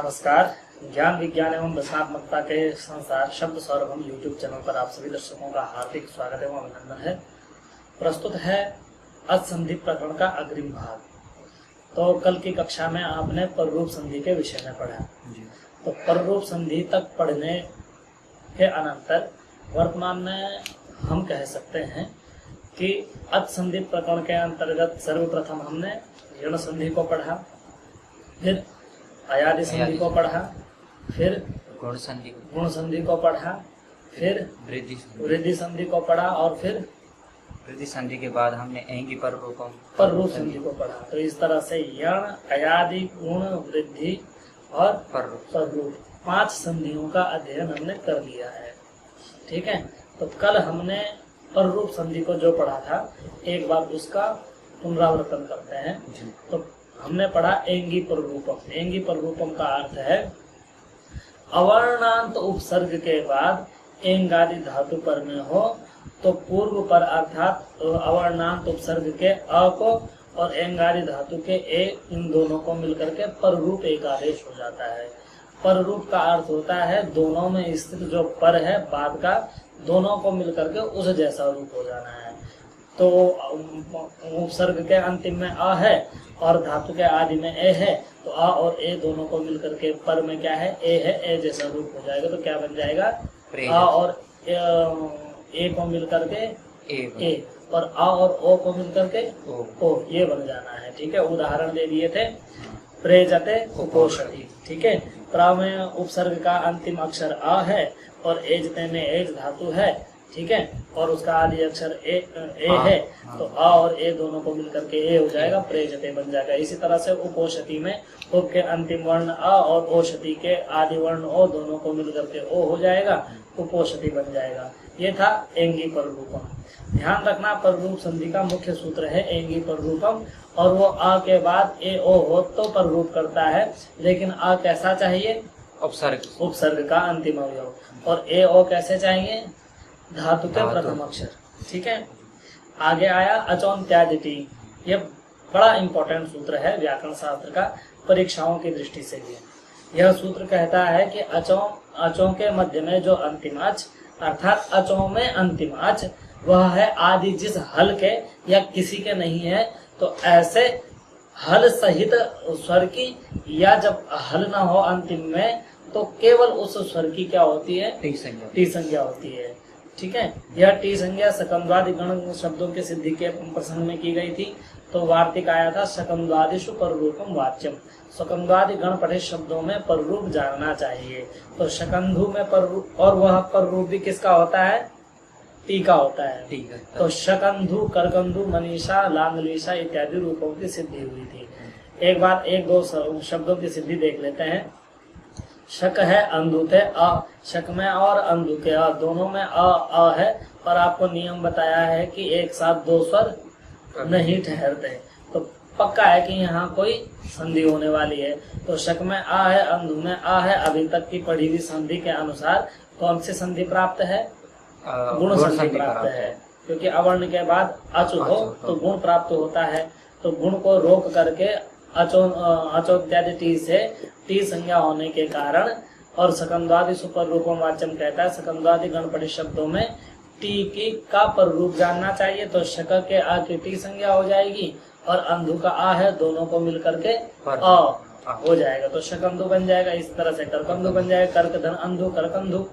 नमस्कार। ज्ञान विज्ञान एवं रचनात्मकता के संसार शब्द सौरभम यूट्यूब चैनल पर आप सभी दर्शकों का हार्दिक स्वागत एवं अभिनंदन है। प्रस्तुत है असंधि प्रकरण का अग्रिम भाग। तो कल की कक्षा में आपने पररूप संधि के विषय में पढ़ा। तो पररूप संधि तक पढ़ने के अनंतर वर्तमान में हम कह सकते हैं कि असंधि प्रकरण के अंतर्गत सर्वप्रथम हमने ऋण संधि को पढ़ा, फिर अयादि संधि को पढ़ा, फिर गुण संधि को पढ़ा, फिर वृद्धि संधि को पढ़ा और फिर वृद्धि संधि के बाद हमने ऐंगी पररूप संधि को पढ़ा। तो इस तरह से यण, अयादि, गुण, वृद्धि और पररूप 5 संधियों का अध्ययन हमने कर लिया है। ठीक है। तो कल हमने पररूप संधि को जो पढ़ा था एक बार उसका पुनरावर्तन करते हैं। तो हमने पढ़ा एंगी पररूपम। एंगी पररूपम का अर्थ है अवर्णांत उपसर्ग के बाद एंगादि धातु पर में हो तो पूर्व पर अर्थात अवर्णांत उपसर्ग के अ को और एंगादि धातु के ए, इन दोनों को मिलकर के पररूप एक आदेश हो जाता है। पररूप का अर्थ होता है दोनों में स्थित जो पर है बाद का, दोनों को मिलकर के उस जैसा रूप हो जाना है। तो उपसर्ग के अंतिम में अ है और धातु के आदि में ए है, तो अ और ए दोनों को मिलकर के पर में क्या है, ए है, ए जैसा रूप हो जाएगा। तो क्या बन जाएगा, अ और ए को मिलकर के ए और अ और ओ को मिलकर के ओ, ये बन जाना है। ठीक है। उदाहरण दे दिए थे, प्रेजते उपोषति। ठीक है। प्रा में उपसर्ग का अंतिम अक्षर अ है और एजते में एज धातु है। ठीक है। और उसका आदि अक्षर ए है, तो अ और ए दोनों को मिलकर के ए हो जाएगा, प्रेजते बन जाएगा। इसी तरह से उपोषति में उप के अंतिम वर्ण अ और ओषति के आदि वर्ण ओ दोनों को मिलकर के ओ हो जाएगा, उपोषति बन जाएगा। ये था एंगी पररूपम। ध्यान रखना, पररूप संधि का मुख्य सूत्र है एंगी पररूपम, और वो अ के बाद ए ओ हो तो पररूप करता है, लेकिन अ कैसा चाहिए, उपसर्ग का अंतिम अवयव, और ए ओ कैसे चाहिए, धातु के प्रथम अक्षर। ठीक है। आगे आया अचौन त्यादिति। ये बड़ा इंपॉर्टेंट सूत्र है व्याकरण शास्त्र का, परीक्षाओं की दृष्टि से भी। यह सूत्र कहता है कि अचों के मध्य में जो अंतिम अच अर्थात अचों में अंतिम अच वह है आदि जिस हल के या किसी के नहीं है, तो ऐसे हल सहित स्वर की, या जब हल न हो अंतिम में तो केवल उस स्वर की क्या होती है, टी संज्ञा होती है। ठीक है। यह टी संज्ञा सकंद्वादि गण शब्दों के सिद्धि के प्रसंग में की गई थी। तो वार्तिक आया था सकंद्वादिषु पररूपम वाच्यम। सकंद्वादि गण पठे शब्दों में पररूप जानना चाहिए। तो शकंधु में पररूप, और वह पररूप भी किसका होता है, टी का होता है। तो शकंधु, करकंधु, मनीषा, लांगलीशा इत्यादि रूपों की सिद्धि हुई थी। एक बार एक दो शब्दों की सिद्धि देख लेते हैं। शक है अंधु थे अ, शक में और अंधु के अ दोनों में अ है, और आपको नियम बताया है कि एक साथ दो स्वर नहीं ठहरते। तो पक्का है कि यहाँ कोई संधि होने वाली है। तो शक में अ है, अंधु में अ है। अभी तक की पढ़ी हुई संधि के अनुसार कौन सी संधि प्राप्त है, गुण संधि प्राप्त है, क्योंकि अवर्ण के बाद अच हो तो गुण प्राप्त होता है। तो गुण को रोक करके अचो इत्यादि टी से टी संज्ञा होने के कारण, और सकंद्वादि सुपररूपम वाच्यम कहता है सकंद्वादि गणपति शब्दों में टी की का पररूप जानना चाहिए। तो शक के आ की टी संज्ञा हो जाएगी और अंधु का आ है, दोनों को मिलकर के अ हो जाएगा। तो शकंधु बन जाएगा। इस तरह से करकंधु बन जाएगा, कर्क धन अंधु करकंधु।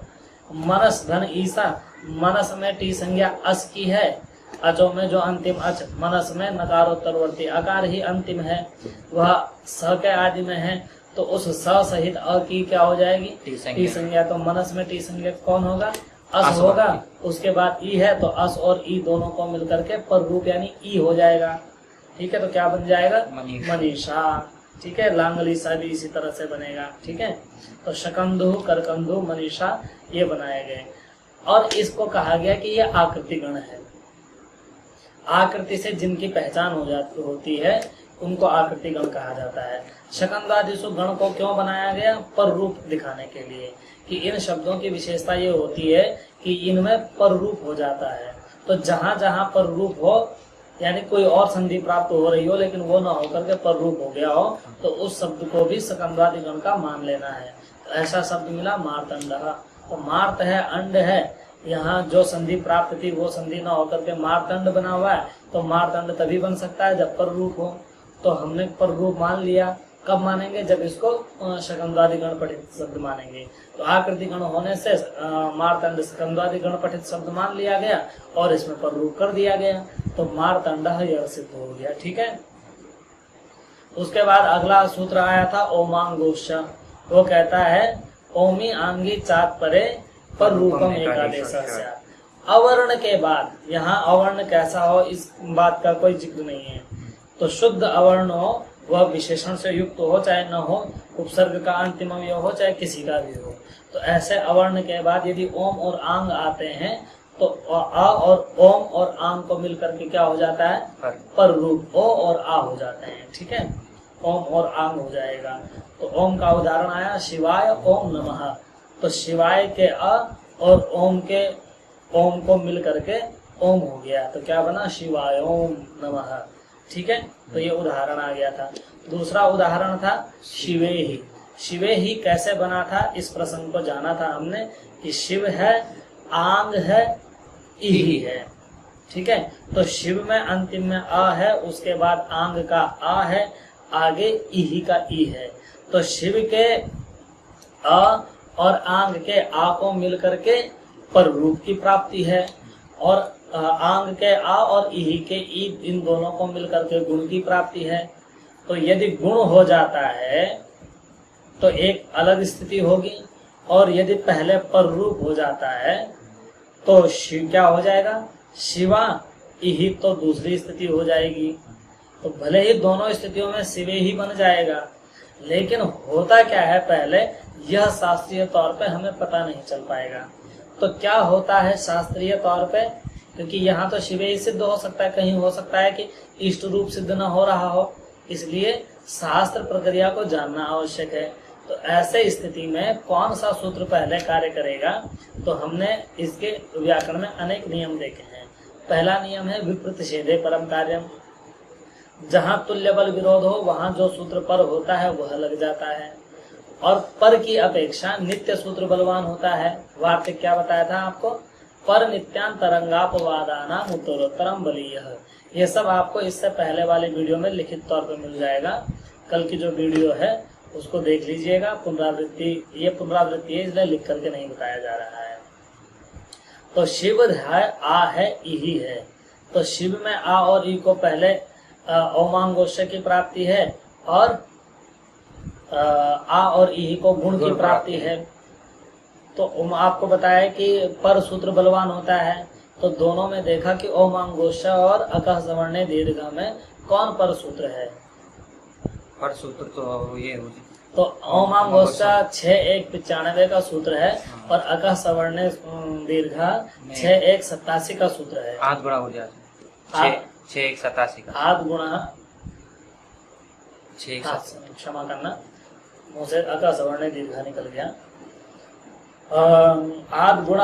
मनस धन ईसा, मनस में टी संज्ञा अस की है, अचो में जो अंतिम अच, मनस में नकारोत्तरवर्ती अकार ही अंतिम है, वह स के आदि में है, तो उस स सहित अ की क्या हो जाएगी, टी संज्ञा। तो मनस में टी संज्ञा कौन होगा, अस होगा। उसके बाद ई है, तो अस और ई दोनों को मिलकर के पररूप यानी ई हो जाएगा। ठीक है। तो क्या बन जाएगा, मनीषा। ठीक है। लांगलीसा भी इसी तरह से बनेगा। ठीक है। तो शकंधु, करकंधु, मनीषा ये बनाए गए, और इसको कहा गया कि ये आकृति गण है। आकृति से जिनकी पहचान हो जाती होती है उनको आकृति गण कहा जाता है। शकंदादिशु गण को क्यों बनाया गया, पररूप दिखाने के लिए, कि इन शब्दों की विशेषता ये होती है कि इनमें पररूप हो जाता है। तो जहां जहां पररूप हो यानी कोई और संधि प्राप्त हो रही हो लेकिन वो ना होकर के पर रूप हो गया हो, तो उस शब्द को भी सकंद्वादि गण का मान लेना है। तो ऐसा शब्द मिला मार्तंड। तो मार्त है, अंड है, यहाँ जो संधि प्राप्त थी वो संधि ना होकर के मार्तंड बना हुआ है। तो मार्तंड तभी बन सकता है जब पर रूप हो। तो हमने पर रूप मान लिया, कब मानेंगे? जब इसको शकंद्वादि गण पठित शब्द मानेंगे। तो आकृति गण होने से मार्तंड शकंद्वादि गण पठित शब्द मान लिया गया और इसमें पर रूप कर दिया गया, तो मार्तंड यह सिद्ध हो गया। ठीक है। उसके बाद अगला सूत्र आया था ओमांगोश। वो कहता है ओमी आंगी चात परे पर रूपम एकादेश। अवर्ण के बाद, यहाँ अवर्ण कैसा हो इस बात का कोई जिक्र नहीं है। तो शुद्ध अवर्ण हो, वह विशेषण से युक्त हो चाहे न हो, उपसर्ग का अंतिम अवयव हो चाहे किसी का भी हो। तो ऐसे अवर्ण के बाद यदि ओम और आंग आते हैं तो आ और ओम और आंग को मिलकर के क्या हो जाता है? पर रूप। ओ और आ हो जाते हैं। ठीक है, ओम और आंग हो जाएगा। तो ओम का उदाहरण आया शिवाय ओम नमः। तो शिवाय के अ और ओम के ओम को मिल करके ओम हो गया, तो क्या बना? शिवाय ओम नमः। ठीक है, तो ये उदाहरण आ गया था। दूसरा उदाहरण था शिवे ही। शिवे ही कैसे बना था, इस प्रसंग को जाना था हमने कि शिव है, आंग है, ई है। ठीक है, तो शिव में अंतिम में अ है, उसके बाद आंग का आ है, आगे ई का ई है। तो शिव के अ और आंग के आ को मिल करके पर रूप की प्राप्ति है, और आंग के आ और ई के ई, इन दोनों को मिलकर के गुण की प्राप्ति है। तो यदि गुण हो जाता है तो एक अलग स्थिति होगी, और यदि पहले पर रूप हो जाता है तो शिव क्या हो जाएगा? शिवा ई, तो दूसरी स्थिति हो जाएगी। तो भले ही दोनों स्थितियों में शिवे ही बन जाएगा, लेकिन होता क्या है पहले, यह शास्त्रीय तौर पे हमें पता नहीं चल पाएगा। तो क्या होता है शास्त्रीय तौर पे, क्योंकि यहाँ तो शिवे ही सिद्ध हो सकता है, कहीं हो सकता है कि इष्ट रूप सिद्ध न हो रहा हो, इसलिए शास्त्र प्रक्रिया को जानना आवश्यक है। तो ऐसे स्थिति में कौन सा सूत्र पहले कार्य करेगा, तो हमने इसके व्याकरण में अनेक नियम देखे हैं। पहला नियम है विप्रतिषेधे परम कार्यम। जहाँ तुल्य बल विरोध हो वहां जो सूत्र पर होता है वह लग जाता है, और पर की अपेक्षा नित्य सूत्र बलवान होता है। वार्तिक क्या बताया था आपको? पर नित्यांतरंगापवादानाम उत्तरोत्तरम बलीयः। ये सब आपको इससे पहले वाले वीडियो में लिखित तौर पर मिल जाएगा। कल की जो वीडियो है उसको देख लीजिएगा। पुनरावृत्ति, ये पुनरावृत्ति है इसलिए लिख करके नहीं बताया जा रहा है। तो शिव है, आ है, ई है। तो शिव में आ और ई को पहले ओमांगोष्य की प्राप्ति है, और आ और ई को गुण की प्राप्ति है। तो आपको बताया कि पर सूत्र बलवान होता है, तो दोनों में देखा कि ओमांगोष्य और अकह सवर्णे दीर्घ में कौन पर सूत्र है? पर सूत्र तो ये हो, तो ओमांगोष्य 6-1-95 का सूत्र है, और अकह सवर्णे दीर्घ 6-1-87 का सूत्र है। आध गुणा हो जाता 6-1-87 का। आध गुणा 6-1-87, क्षमा करना, मुँह से अकह सवर्णे दीर्घ निकल गया। आद गुण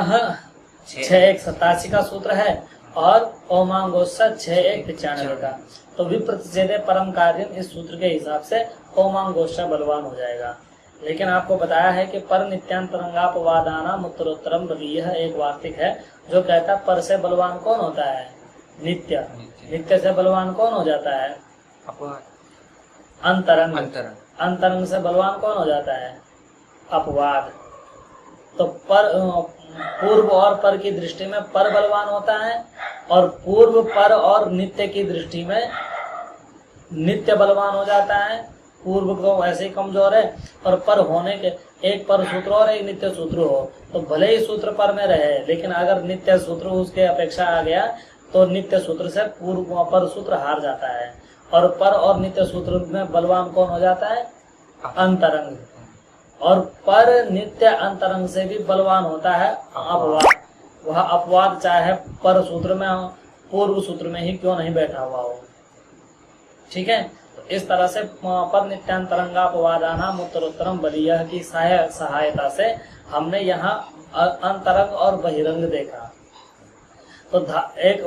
6-1-87 का सूत्र है, और ओमांगोष्य 6-1-95 का। तो विप्रतिषेधे परम कार्यम, इस सूत्र के हिसाब से ओमांगोष्य बलवान हो जाएगा। लेकिन आपको बताया है कि पर नित्यांतरंगापवादानाम उत्तरोत्तरम बलीयः एक वार्तिक है जो कहता है पर से बलवान कौन होता है? नित्य। नित्य से बलवान कौन हो जाता है? अंतरंग। अंतरंग से बलवान कौन हो जाता है? अपवाद। तो पर पूर्व और पर की दृष्टि में पर बलवान होता है, और पूर्व पर और नित्य की दृष्टि में नित्य बलवान हो जाता है। पूर्व तो वैसे ही कमजोर है, और पर होने के एक पर सूत्र और एक नित्य सूत्र हो, तो भले ही सूत्र पर में रहे, लेकिन अगर नित्य सूत्र उसके अपेक्षा आ गया तो नित्य सूत्र से पूर्व पर सूत्र हार जाता है। और पर और नित्य सूत्र में बलवान कौन हो जाता है? अंतरंग। और पर नित्य अंतरंग से भी बलवान होता है अपवाद। वह अपवाद चाहे पर सूत्र में हो, पूर्व सूत्र में ही क्यों नहीं बैठा हुआ हो। ठीक है, तो इस तरह से पर नित्यांतरंगापवादानाम उत्तरोत्तरम बलीयः की सहायता से हमने यहाँ अंतरंग और बहिरंग देखा। तो एक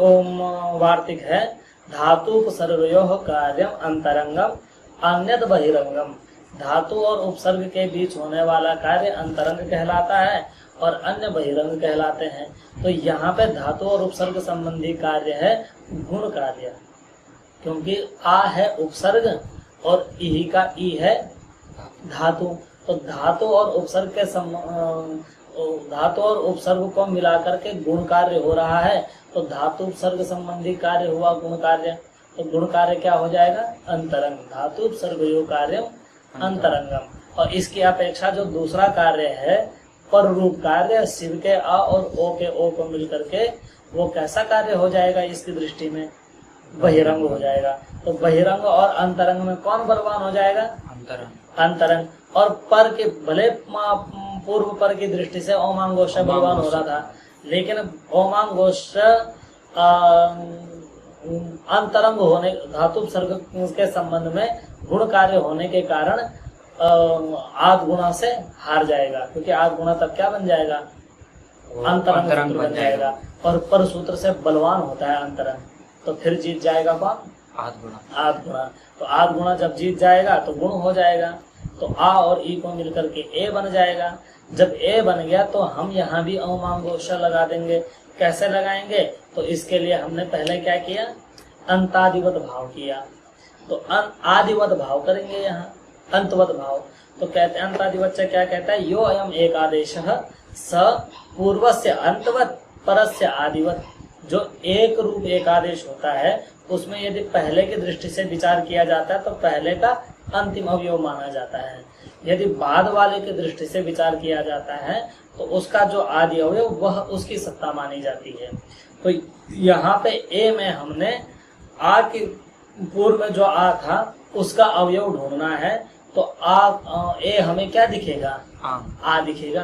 वार्तिक है धातुपसर्गयोः कार्यम अंतरंगम अन्यद बहिरंगम। धातु और उपसर्ग के बीच होने वाला कार्य अंतरंग कहलाता है और अन्य बहिरंग कहलाते हैं। तो यहाँ पे धातु और उपसर्ग संबंधी कार्य है गुण कार्य, क्योंकि आ है उपसर्ग और ई का ई है धातु। तो धातु और उपसर्ग के धातु और उपसर्ग को मिलाकर के गुण कार्य हो रहा है। तो धातु उपसर्ग संबंधी कार्य हुआ गुण कार्य। तो गुण कार्य क्या हो जाएगा? अंतरंग। धातु उपसर्गयो कार्य अंतरंगम। और इसकी अपेक्षा जो दूसरा कार्य है पर रूप कार्य, शिव के अ और ओ के ओ को मिलकर के वो कैसा कार्य हो जाएगा इसकी दृष्टि में? बहिरंग हो जाएगा। तो बहिरंग और अंतरंग में कौन बलवान हो जाएगा? अंतरंग। और पर के भले पूर्व पर की दृष्टि से ओमांगोश बलवान हो रहा था, लेकिन ओमांगोश अंतरंग होने, धातु उपसर्ग के संबंध में गुण कार्य होने के कारण आद गुणा से हार जाएगा, क्योंकि आद गुणा तब क्या बन जाएगा? अंतरंग बन जाएगा। और पर सूत्र से बलवान होता है अंतरंग, तो फिर जीत जाएगा कौन? आद गुणा। तो आद गुणा जब जीत जाएगा तो गुण हो जाएगा। तो आ और ई को मिलकर के ए बन जाएगा। जब ए बन गया तो हम यहाँ भी ओमांगोश लगा देंगे। कैसे लगाएंगे? तो इसके लिए हमने पहले क्या किया? अंतादिवत भाव किया। तो आदिवत भाव करेंगे यहाँ, अंतवत भाव। तो कहते हैं अंतादिवत से क्या कहता है? यो अयम एक आदेश स पूर्वस्य अंतवत परस्य आदिवत। जो एक रूप एक आदेश होता है उसमें यदि पहले की दृष्टि से विचार किया जाता है तो पहले का अंतिम अवयव माना जाता है। यदि बाद वाले की दृष्टि से विचार किया जाता है तो उसका जो आदि अवयव वह उसकी सत्ता मानी जाती है। तो यहाँ पे ए में हमने आ की पूर्व में जो आ था उसका अवयव ढूंढना है। तो ए हमें क्या दिखेगा? आ दिखेगा।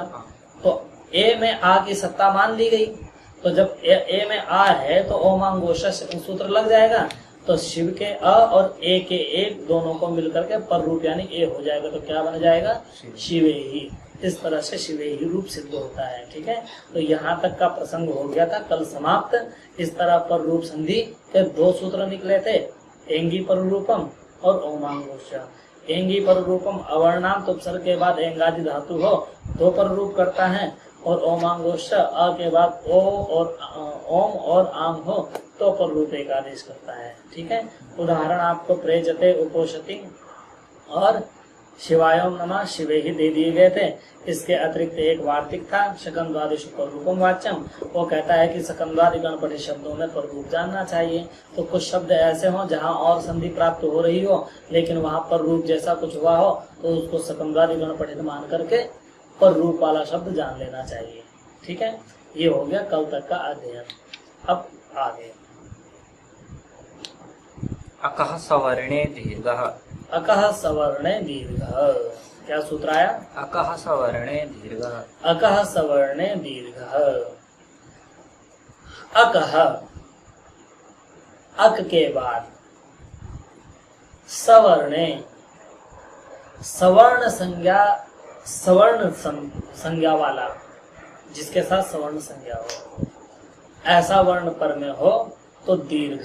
तो ए में आ की सत्ता मान ली गई। तो जब ए में आ है तो ओमांगोश सूत्र लग जाएगा। तो शिव के अ और ए के एक दोनों को मिलकर के पर रूप यानी ए हो जाएगा। तो क्या बन जाएगा? शिवे ही। इस तरह से शिवे ही रूप सिद्ध होता है। ठीक है, तो यहाँ तक का प्रसंग हो गया था कल समाप्त। इस तरह पर रूप संधि के दो सूत्र निकले थे, एंगी पर रूपम और ओमांगोश। एंगी पर रूपम अवर्णाम तो उपसर्ग के बाद एंगादि धातु हो दो पर रूप करता है, और ओमांगोश अ के बाद ओ और ओम और आम हो तो पर रूप एक आदेश करता है। ठीक है, उदाहरण आपको प्रेजते उपोषति और शिवायम नमः शिवे ही दे दिए गए थे। इसके अतिरिक्त एक वार्तिक था शकंद्वादिशु पर रूपम वाच्यम। वो कहता है कि शकंद्वादि गणपति शब्दों में पर रूप जानना चाहिए। तो कुछ शब्द ऐसे हों जहाँ और संधि प्राप्त हो रही हो लेकिन वहाँ पर रूप जैसा कुछ हुआ हो तो उसको शकंद्वादि गणपति मान करके पर रूप वाला शब्द जान लेना चाहिए। ठीक है, ये हो गया कल तक का अध्ययन। अब आगे अकः सवर्णे दीर्घः। अकः सवर्णे दीर्घः, क्या सूत्र आया? अकः सवर्णे दीर्घः। अकः सवर्णे दीर्घः। अकः, अक के बाद सवर्णे, सवर्ण संज्ञा, सवर्ण संज्ञा वाला, जिसके साथ सवर्ण संज्ञा हो, ऐसा वर्ण पर में हो तो दीर्घ,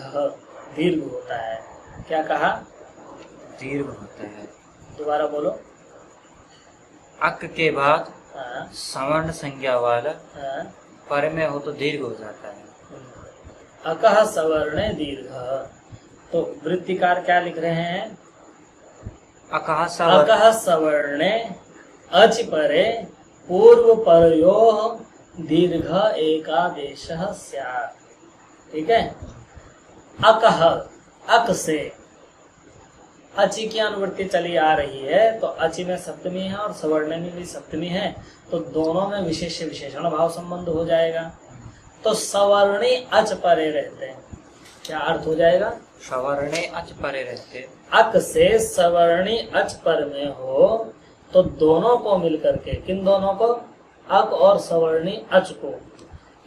दीर्घ होता है। क्या कहा? दीर्घ होता है। दोबारा बोलो। अक के बाद सवर्ण संज्ञा वाला पर में हो तो दीर्घ हो जाता है। अकः सवर्णे दीर्घ। तो वृत्तिकार क्या लिख रहे हैं? अकः सवर्णे अच परे पूर्व परयोः दीर्घ एकादेशः स्यात्। ठीक है, अकः, अक से अचि की अनुवृत्ति चली आ रही है तो अचि में सप्तमी है और सवर्ण में भी सप्तमी है, तो दोनों में विशेष विशेषण भाव संबंध हो जाएगा। तो सवर्णी अच परे रहते हैं, क्या अर्थ हो जाएगा? सवर्णे अच परे रहते। अक से सवर्णी अच पर में हो तो दोनों को मिलकर के, किन दोनों को? अक और सवर्णी अच को,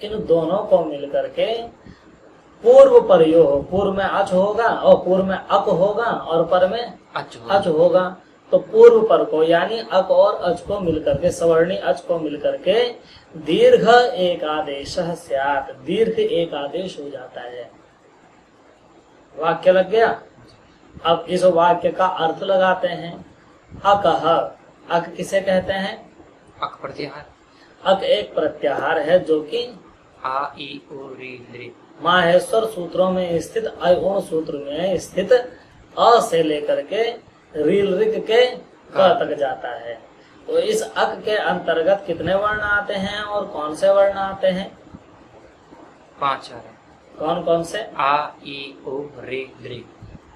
इन दोनों को मिलकर के पूर्व पर यो हो, पूर्व में अच होगा और पूर्व में अक होगा और पर में अच होगा। तो पूर्व पर को यानी अक और अच को मिलकर के, सवर्णी अच को मिलकर के दीर्घ एक आदेश स्यात्, दीर्घ एक आदेश हो जाता है। वाक्य लग गया। अब इस वाक्य का अर्थ लगाते हैं। अकह, अक किसे कहते हैं? अक प्रत्याहार। अक एक प्रत्याहार है जो कि आ ई उ री लृ माहेश्वर सूत्रों में स्थित अयुण सूत्र में स्थित अ से लेकर के रील ऋग के क तक जाता है। तो इस अक के अंतर्गत कितने वर्ण आते हैं और कौन से वर्ण आते हैं? 5 आ रहे। कौन कौन से? आ ई उ री लृ।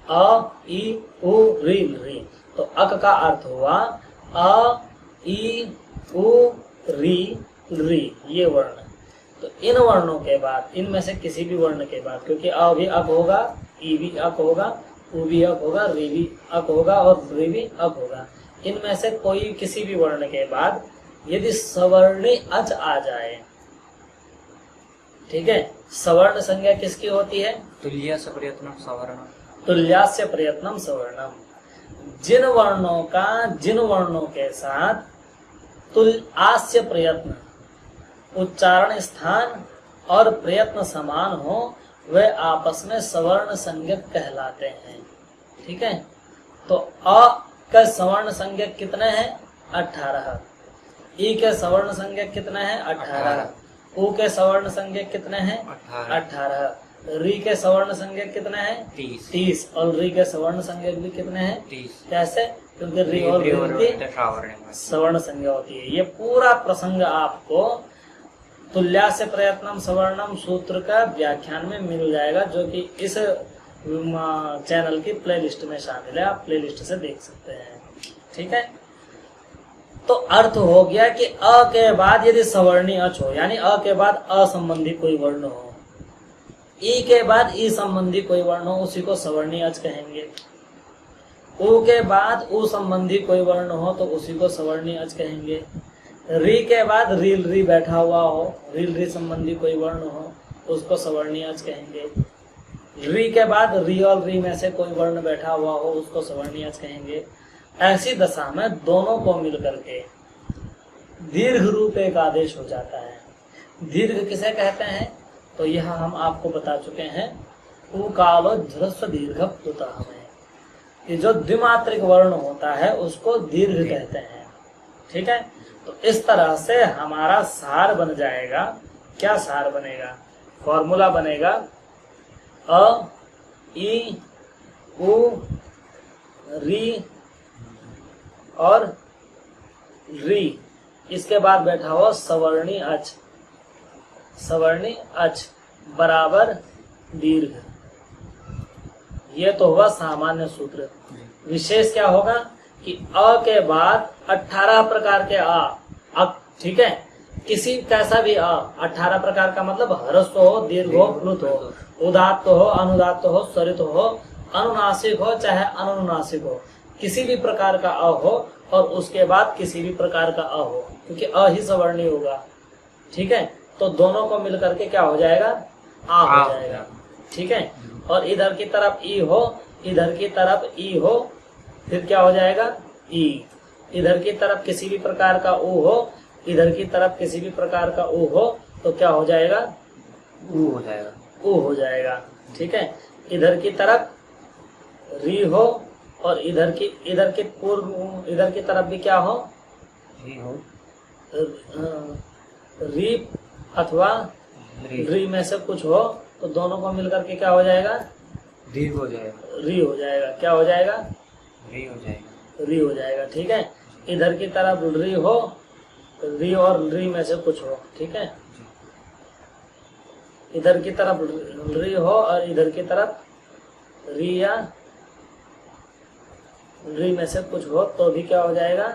अ ई उ री री। तो अक का अर्थ हुआ अ ई उ री री, ये वर्ण। तो इन वर्णों के बाद, इनमें से किसी भी वर्ण के बाद, क्योंकि अ भी अक होगा, ई भी अक होगा, उ भी अक होगा, री भी अक होगा और री भी अक होगा, इनमें से कोई किसी भी वर्ण के बाद यदि सवर्णी अच आ जाए, ठीक है, सवर्ण संज्ञा किसकी होती है? तुल्य से प्रयत्न सवर्ण। तुल्यास्य प्रयत्नम सवर्णम। जिन वर्णों का जिन वर्णों के साथ तुल्यास्य प्रयत्न, उच्चारण स्थान और प्रयत्न समान हो, वे आपस में सवर्ण संज्ञक कहलाते हैं। ठीक है, तो अ के सवर्ण संज्ञक कितने हैं? 18। ई के सवर्ण संज्ञक कितने हैं? 18। उ के सवर्ण संज्ञक कितने हैं? 18। री के सवर्ण संज्ञक कितने हैं? 30। और री के सवर्ण संज्ञक भी कितने हैं? 30। कैसे? क्योंकि री और री की सवर्ण संज्ञा होती है। ये पूरा प्रसंग आपको तुल्यास्य प्रयत्नम सवर्णम सूत्र का व्याख्यान में मिल जाएगा, जो कि इस चैनल की प्लेलिस्ट में शामिल है, आप प्लेलिस्ट से देख सकते हैं। ठीक है, तो अर्थ हो गया कि अ के बाद यदि सवर्णी अच हो, यानी अ के बाद अ संबंधी कोई वर्ण हो, ई के बाद ई संबंधी कोई वर्ण हो, उसी को सवर्णी अच कहेंगे। उ के बाद उ संबंधी कोई वर्ण हो तो उसी को सवर्णी अच कहेंगे। री के बाद रील री बैठा हुआ हो, रील री संबंधी कोई वर्ण हो, उसको सवर्णी अच कहेंगे। री के बाद री और री में से कोई वर्ण बैठा हुआ हो, उसको सवर्णी अच कहेंगे। ऐसी दशा में दोनों को मिलकर के दीर्घ रूप एक आदेश हो जाता है। दीर्घ किसे कहते हैं? तो यह हम आपको बता चुके हैं। उकालो ध्रस्व दीर्घ प्लुतः में, ये जो द्विमात्रिक वर्ण होता है उसको दीर्घ कहते हैं। ठीक है, तो इस तरह से हमारा सार बन जाएगा। क्या सार बनेगा? फॉर्मूला बनेगा अ ई उ री और री, इसके बाद बैठा हुआ सवर्णी अच, सवर्णी अच बराबर दीर्घ। ये तो हुआ सामान्य सूत्र। विशेष क्या होगा कि अ के बाद 18 प्रकार के अ, ठीक है, किसी कैसा भी अ, 18 प्रकार का मतलब ह्रस्व हो, दीर्घ हो, प्लुत हो, उदात्त हो, अनुदात्त हो, स्वरित हो, अनुनासिक हो चाहे अनुनासिक हो, किसी भी प्रकार का अ हो और उसके बाद किसी भी प्रकार का अ हो, क्योंकि अ ही सवर्णी होगा। ठीक है, तो दोनों को मिलकर के क्या हो जाएगा? आ हो जाएगा। ठीक है, और इधर की तरफ ई हो, इधर की तरफ ई हो, फिर क्या हो जाएगा? ई। इधर की तरफ किसी भी प्रकार का उ हो, इधर की तरफ किसी भी प्रकार का उ हो, तो क्या हो जाएगा? उ हो जाएगा। उ हो जाएगा। ठीक है, इधर की तरफ री हो और इधर की पूर्व इधर की तरफ भी क्या हो? री हो। री अथवा री में से कुछ हो, तो दोनों को मिलकर के क्या हो जाएगा? दीर्घ हो जाएगा। री हो जाएगा। क्या हो जाएगा? री हो जाएगा। री हो जाएगा। ठीक है, इधर की तरफ री हो, री और री में से कुछ हो। ठीक है, इधर की तरफ री हो और इधर की तरफ री या री में से कुछ हो, तो भी क्या हो जाएगा?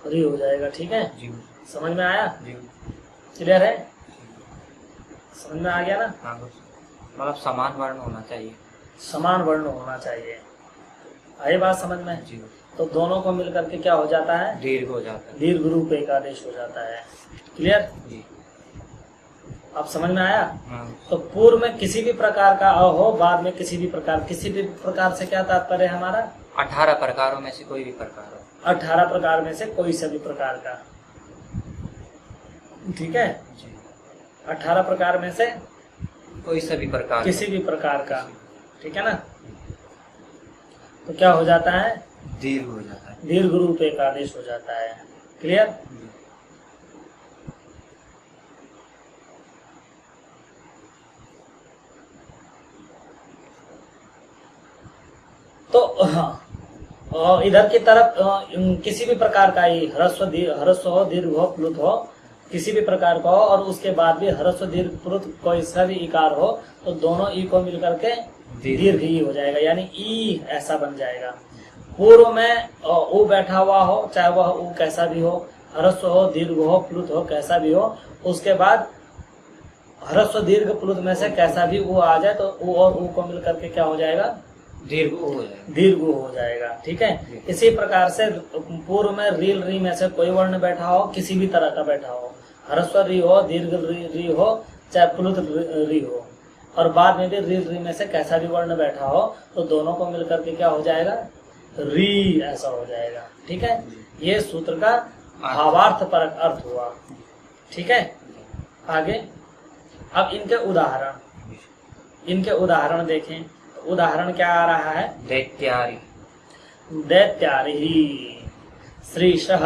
री हो जाएगा। ठीक है, समझ में आया? क्लियर है? समझ में आ गया ना? हाँ, मतलब समान वर्ण होना चाहिए। समान वर्ण होना चाहिए। आई बात समझ में? जी। तो दोनों को मिलकर के क्या हो जाता है? दीर्घ हो जाता है। दीर्घ रूप एक आदेश हो जाता है। क्लियर? जी। अब समझ में आया? हाँ। तो पूर्व में किसी भी प्रकार का अ हो, बाद में किसी भी प्रकार से क्या तात्पर्य है हमारा? 18 प्रकारों में से कोई भी प्रकार हो। 18 प्रकार में से कोई सा भी प्रकार का। ठीक है, जी। 18 प्रकार में से कोई सभी प्रकार किसी भी प्रकार का, ठीक है ना। तो क्या हो जाता है, दीर्घ हो जाता है। दीर्घ रूप एक आदेश हो जाता है। क्लियर। तो हाँ, और इधर की तरफ किसी भी प्रकार का ही ह्रस्व हो, दीर्घ हो, प्लुत हो, किसी भी प्रकार का हो, और उसके बाद भी ह्रस्व दीर्घ प्लुत कोई सा भी इकार हो, तो दोनों ई को मिलकर के दीर्घ ई हो जाएगा, यानी ई ऐसा बन जाएगा। पूर्व में ऊ बैठा हुआ हो, चाहे वह ऊ कैसा भी हो, ह्रस्व हो, दीर्घ हो, प्लुत हो, कैसा भी हो, उसके बाद ह्रस्व दीर्घ प्लुत में से कैसा भी ऊ आ जाए, तो ऊ और ऊ को मिलकर के क्या हो जाएगा, दीर्घ हो जाएगा। दीर्घ हो जाएगा, ठीक है। इसी प्रकार से पूर्व में रील री में से कोई वर्ण बैठा हो, किसी भी तरह का बैठा हो, ह्रस्व री हो, दीर्घ री हो, चाहे प्लुत री हो, और बाद में भी रील री में से कैसा भी वर्ण बैठा हो, तो दोनों को मिलकर के क्या हो जाएगा, री ऐसा हो जाएगा, ठीक है। ये सूत्र का भावार्थ परक अर्थ हुआ, ठीक है। आगे अब इनके उदाहरण देखें। उदाहरण क्या आ रहा है, दैत्यारी, दैत्यारी, श्रीशः,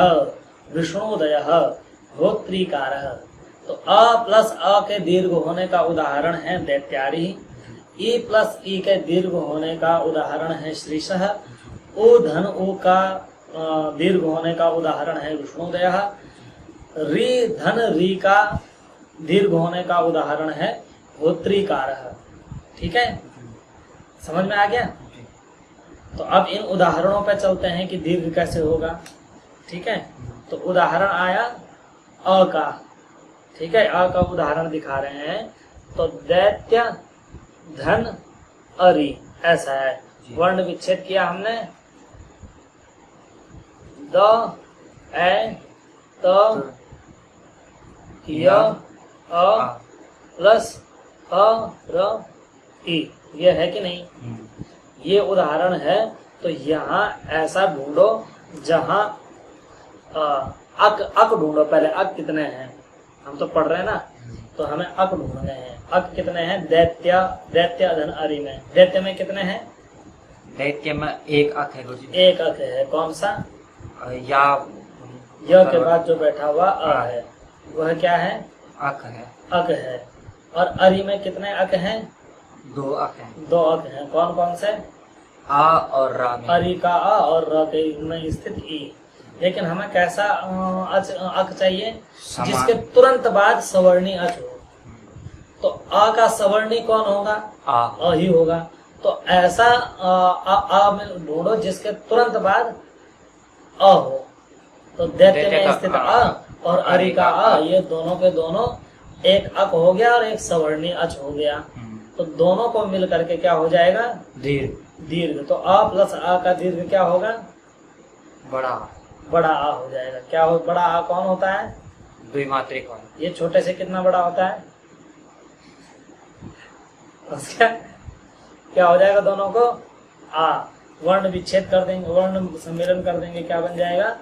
विष्णुदयः, होत्रीकारः। तो अ प्लस अ के दीर्घ होने का उदाहरण है दैत्यारी, ई प्लस ई के दीर्घ होने का उदाहरण है श्रीशः, उ धन उ का दीर्घ होने का उदाहरण है विष्णुदयः, री धन री का दीर्घ होने का उदाहरण है होत्रीकारः, ठीक है। समझ में आ गया। तो अब इन उदाहरणों पे चलते हैं कि दीर्घ कैसे होगा, ठीक है। तो उदाहरण आया अ का, ठीक है, अ का उदाहरण दिखा रहे हैं। तो दैत्य धन अरि ऐसा है, वर्ण विच्छेद किया हमने, द ए त य अ प्लस अ र ई, ये है कि नहीं, ये उदाहरण है। तो यहाँ ऐसा ढूंढो जहाँ अक ढूंढो, पहले अक कितने हैं, हम तो पढ़ रहे हैं ना, तो हमें अक ढूंढने हैं। अक कितने हैं, दैत्य धन अरि में, दैत्य में कितने हैं, दैत्य में एक अक है गुरुजी, एक अक है। कौन सा, या के बाद जो बैठा हुआ अ है, वह क्या है, अक है, अक है। और अरि में कितने अक हैं, दो अक हैं, दो अक हैं। कौन कौन से, आ और रा में, अरि का आ और र के में स्थित ई। लेकिन हमें कैसा अक चाहिए, जिसके तुरंत बाद सवर्णी अच हो। तो आ का सवर्णी कौन होगा, अ ही होगा। तो ऐसा आ में ढूंढो जिसके तुरंत बाद अ हो। तो दैत्य में स्थित अ और अरि का आ, ये दोनों के दोनों एक अक हो गया और एक सवर्णी अच हो गया। तो दोनों को मिल करके क्या हो जाएगा, दीर्घ। तो अ प्लस आ का दीर्घ क्या होगा, बड़ा आ हो जाएगा। क्या हो, बड़ा आ कौन होता है, द्विमात्रिक वाला। ये छोटे से कितना बड़ा होता है, उसका क्या हो जाएगा, दोनों को आ, वर्ण विच्छेद कर देंगे, वर्ण सम्मेलन कर देंगे, क्या बन जाएगा,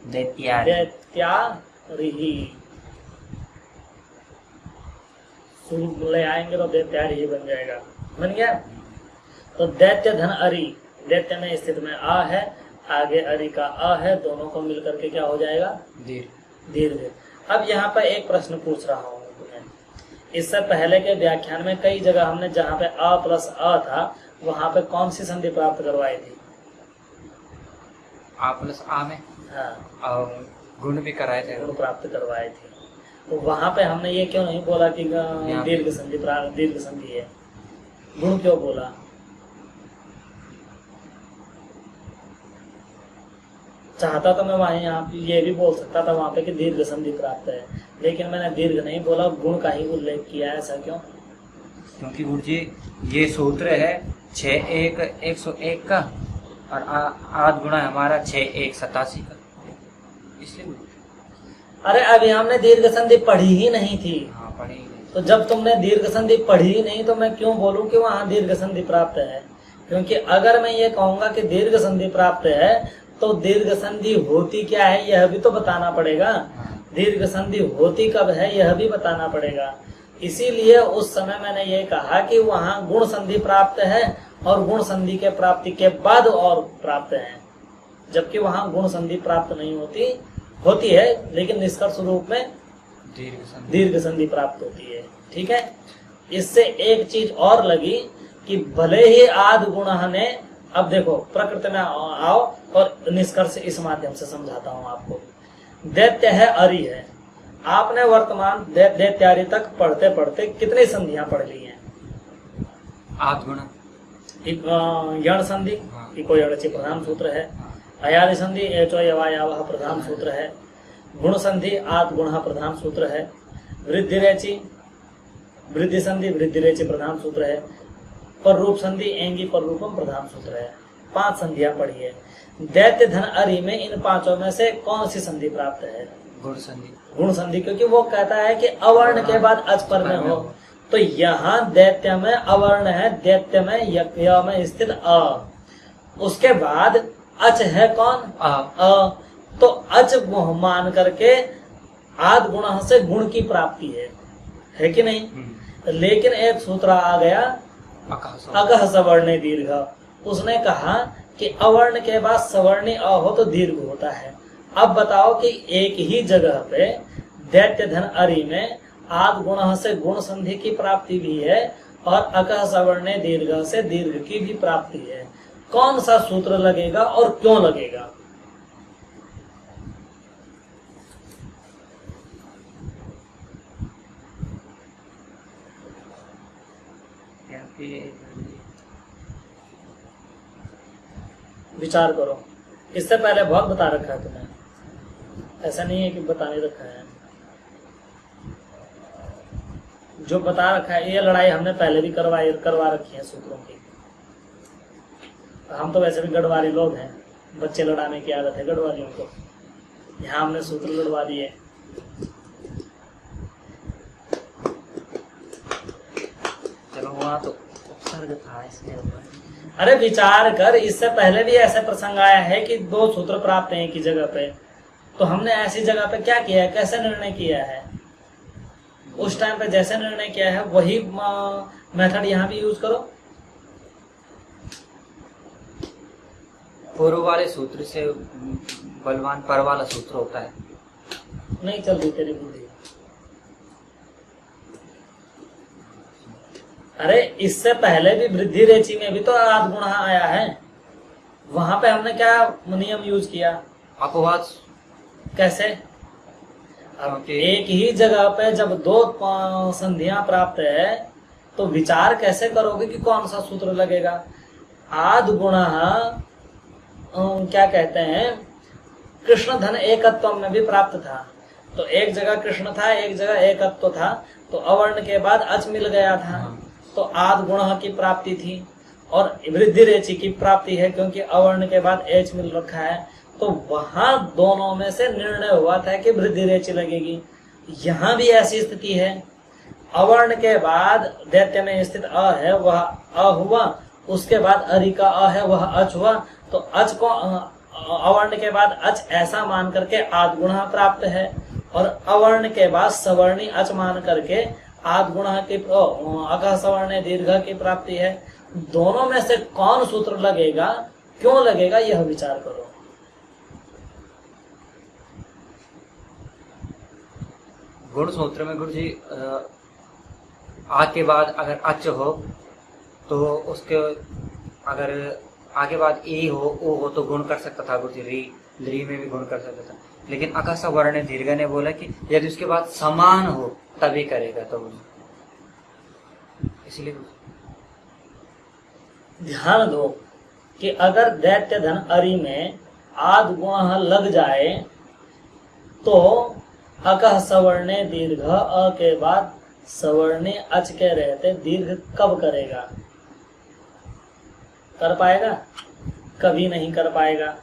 दैत्यारी। ले आएंगे तो दैत्यारी बन जाएगा, बन गया। तो दैत्य धन अरि, दैत्य में स्थित में आ है, आगे अरि का अ है, दोनों को मिलकर के क्या हो जाएगा, दीर्घ। अब यहाँ पर एक प्रश्न पूछ रहा हूँ तुम्हें। इससे पहले के व्याख्यान में कई जगह हमने जहाँ पे अ प्लस अ था, वहां पे कौन सी संधि प्राप्त करवाई थी, आ प्लस आ में, हाँ, और गुण भी कराए थे, गुण प्राप्त करवाए थे। तो वहां पे हमने ये क्यों नहीं बोला कि दीर्घ संधि है, गुण क्यों बोला, चाहता तो मैं वहां यहाँ ये भी बोल सकता था वहां पे कि दीर्घ संधि प्राप्त है, लेकिन मैंने दीर्घ नहीं बोला, गुण का ही उल्लेख किया है। ऐसा क्यों, क्योंकि गुरुजी ये सूत्र है 6-1-101 का, और आध गुणा हमारा 6-1-87 का, इसलिए। अरे अभी हमने दीर्घ संधि पढ़ी ही नहीं थी। हाँ, पढ़ी ही नहीं। तो जब तुमने दीर्घ संधि पढ़ी ही नहीं, तो मैं क्यों बोलूं कि वहां दीर्घ संधि प्राप्त है। क्योंकि अगर मैं ये कहूंगा कि दीर्घ संधि प्राप्त है, तो दीर्घ संधि होती क्या है यह भी तो बताना पड़ेगा, दीर्घ संधि होती कब है यह भी बताना पड़ेगा। इसीलिए उस समय मैंने ये कहा कि वहां गुण संधि प्राप्त है और गुण संधि के प्राप्ति के बाद और प्राप्त है, जबकि वहां गुण संधि प्राप्त नहीं होती है, लेकिन निष्कर्ष रूप में दीर्घ संधि प्राप्त होती है। ठीक है। इससे एक चीज और लगी कि भले ही आदि गुण ने, अब देखो प्रकृति में आओ और निष्कर्ष इस माध्यम से समझाता हूं आपको। दैत्य है, अरि है, आपने वर्तमान दैत्यारि तक पढ़ते पढ़ते कितनी संधियां पढ़ ली हैं? आदि गुण, यण संधि, इको यणचि प्रधान सूत्र है। अयादि संधि एचो यवायावः प्रधान सूत्र है। गुण संधि आद गुण प्रधान सूत्र है। वृद्धि रेचि वृद्धि संधि वृद्धि रेचि प्रधान सूत्र है। पर रूप संधि एंगी पर रूपम प्रधान सूत्र है। 5 संधियां पढ़ी है। दैत्य धन अरि में इन 5 में से कौन सी संधि प्राप्त है? गुण संधि। गुण संधि, क्योंकि वो कहता है कि अवर्ण के बाद अच पर में हो, तो यहाँ दैत्य में अवर्ण है, दैत्य में य में स्थित अ, उसके बाद अच है कौन? अ। तो अच मान करके आद गुण से गुण की प्राप्ति है कि नहीं? लेकिन एक सूत्र आ गया अकह सवर्णे दीर्घ, उसने कहा कि अवर्ण के बाद सवर्णी अ हो तो दीर्घ होता है। अब बताओ कि एक ही जगह पे दैत्य धन अरि में आद गुण से गुण संधि की प्राप्ति भी है और अकह सवर्णे दीर्घ से दीर्घ की भी प्राप्ति है। कौन सा सूत्र लगेगा और क्यों लगेगा? विचार करो। इससे पहले बहुत बता रखा है तुम्हें, ऐसा नहीं है कि बता नहीं रखा है। जो बता रखा है, ये लड़ाई हमने पहले भी करवा रखी है सूत्रों की। हम तो वैसे भी गढ़वाली लोग हैं, बच्चे लड़ाने की आदत है गढ़वालियों को। यहाँ हमने सूत्र लड़वा दिए। चलो वहाँ तो उपसर्ग था इसलिए। अरे विचार कर, इससे पहले भी ऐसा प्रसंग आया है कि 2 सूत्र प्राप्त हैं एक ही जगह पे, तो हमने ऐसी जगह पे क्या किया है, कैसे निर्णय किया है? उस टाइम पे जैसे निर्णय किया है वही मेथड यहाँ भी यूज करो। पूर्व वाले सूत्र से बलवान पर वाला सूत्र होता है। नहीं चल रही तेरी बुद्धि। अरे इससे पहले भी वृद्धि रेचि में भी तो आद गुण आया है, वहां पे हमने क्या नियम यूज किया? अपवाद। कैसे? अब एक ही जगह पे जब 2 संधियां प्राप्त है तो विचार कैसे करोगे कि कौन सा सूत्र लगेगा? आद गुण क्या कहते हैं, कृष्ण धन एकत्व में भी प्राप्त था, तो एक जगह कृष्ण था एक जगह एकत्व था, तो अवर्ण के बाद अच मिल गया था, तो आद गुण की प्राप्ति थी। और वृद्धि रेचि की प्राप्ति है क्योंकि अवर्ण के बाद एच मिल रखा है, तो वहां दोनों में से निर्णय हुआ था कि वृद्धि रेचि लगेगी। यहाँ भी ऐसी स्थिति है, अवर्ण के बाद दैत्य में स्थित अ है वह अ हुआ, उसके बाद अरि का अ है वह अच हुआ, तो अच को अवर्ण के बाद अच ऐसा मान करके आद गुण प्राप्त है, और अवर्ण के बाद सवर्णी अच मान करके आद गुण की अकह सवर्ण दीर्घ की प्राप्ति है। दोनों में से कौन सूत्र लगेगा, क्यों लगेगा, यह विचार करो। गुण सूत्र में गुरु जी आ के बाद अगर अच हो तो उसके, अगर आगे बाद ए हो ओ हो तो गुण कर सकता था गुरु जी, री में भी गुण कर सकता था, लेकिन अकह सवर्ण दीर्घ ने बोला कि यदि उसके बाद समान हो तभी करेगा, तो इसलिए ध्यान दो कि अगर दैत्य धन अरि में आद गुण लग जाए तो अकह सवर्णे दीर्घ अ के बाद सवर्णे अच के रहते दीर्घ कब करेगा? कर पाएगा? कभी नहीं कर पाएगा।